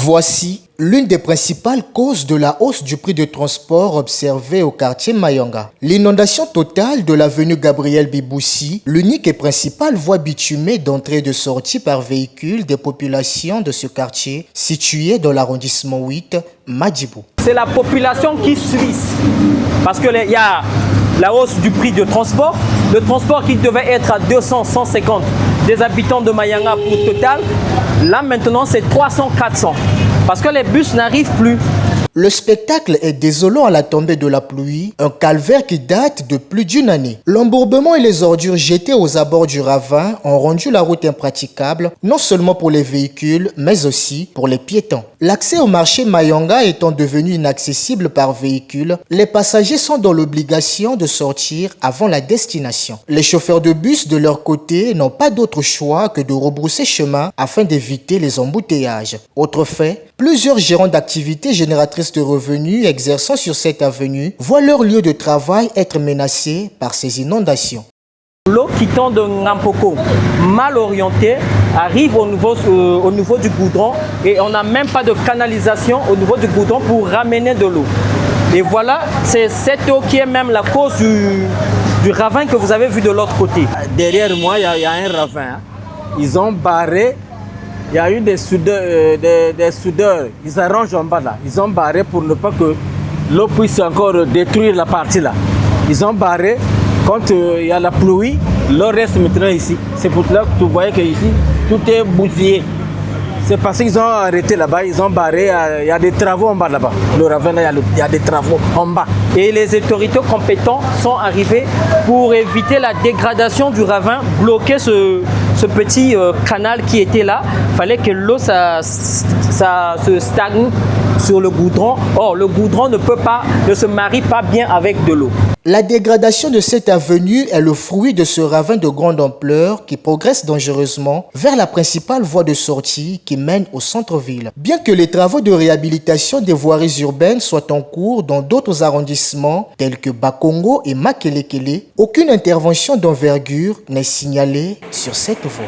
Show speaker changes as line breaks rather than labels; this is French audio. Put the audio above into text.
Voici l'une des principales causes de la hausse du prix de transport observée au quartier Mayanga. L'inondation totale de l'avenue Gabriel Biboussi, l'unique et principale voie bitumée d'entrée et de sortie par véhicule des populations de ce quartier situé dans l'arrondissement 8, Madjibou.
C'est la population qui subisse parce qu'il y a la hausse du prix de transport. Le transport qui devait être à 200, 150 des habitants de Mayanga pour total, là maintenant c'est 300, 400 parce que les bus n'arrivent plus.
Le spectacle est désolant à la tombée de la pluie, un calvaire qui date de plus d'une année. L'embourbement et les ordures jetées aux abords du ravin ont rendu la route impraticable, non seulement pour les véhicules, mais aussi pour les piétons. L'accès au marché Mayanga étant devenu inaccessible par véhicule, les passagers sont dans l'obligation de sortir avant la destination. Les chauffeurs de bus, de leur côté, n'ont pas d'autre choix que de rebrousser chemin afin d'éviter les embouteillages. Autre fait, plusieurs gérants d'activités génératrices de revenus exerçant sur cette avenue voient leur lieu de travail être menacé par ces inondations.
L'eau quittant de Ngampoko, mal orientée, arrive au niveau du goudron et on n'a même pas de canalisation au niveau du goudron pour ramener de l'eau. Et voilà, c'est cette eau qui est même la cause du ravin que vous avez vu de l'autre côté.
Derrière moi, il y a un ravin. Ils ont barré. Il y a eu des soudeurs, ils arrangent en bas là. Ils ont barré pour ne pas que l'eau puisse encore détruire la partie là. Ils ont barré. Quand il y a la pluie, l'eau reste maintenant ici. C'est pour cela que tu voyez que ici, tout est bousillé. C'est parce qu'ils ont arrêté là-bas, ils ont barré, il y a des travaux en bas là-bas. Le ravin, il y a des travaux en bas.
Et les autorités compétentes sont arrivées pour éviter la dégradation du ravin, bloquer ce petit canal qui était là. Il fallait que l'eau se stagne sur le goudron. Or, le goudron ne se marie pas bien avec de l'eau.
La dégradation de cette avenue est le fruit de ce ravin de grande ampleur qui progresse dangereusement vers la principale voie de sortie qui mène au centre-ville. Bien que les travaux de réhabilitation des voiries urbaines soient en cours dans d'autres arrondissements tels que Bakongo et Makelekele, aucune intervention d'envergure n'est signalée sur cette voie.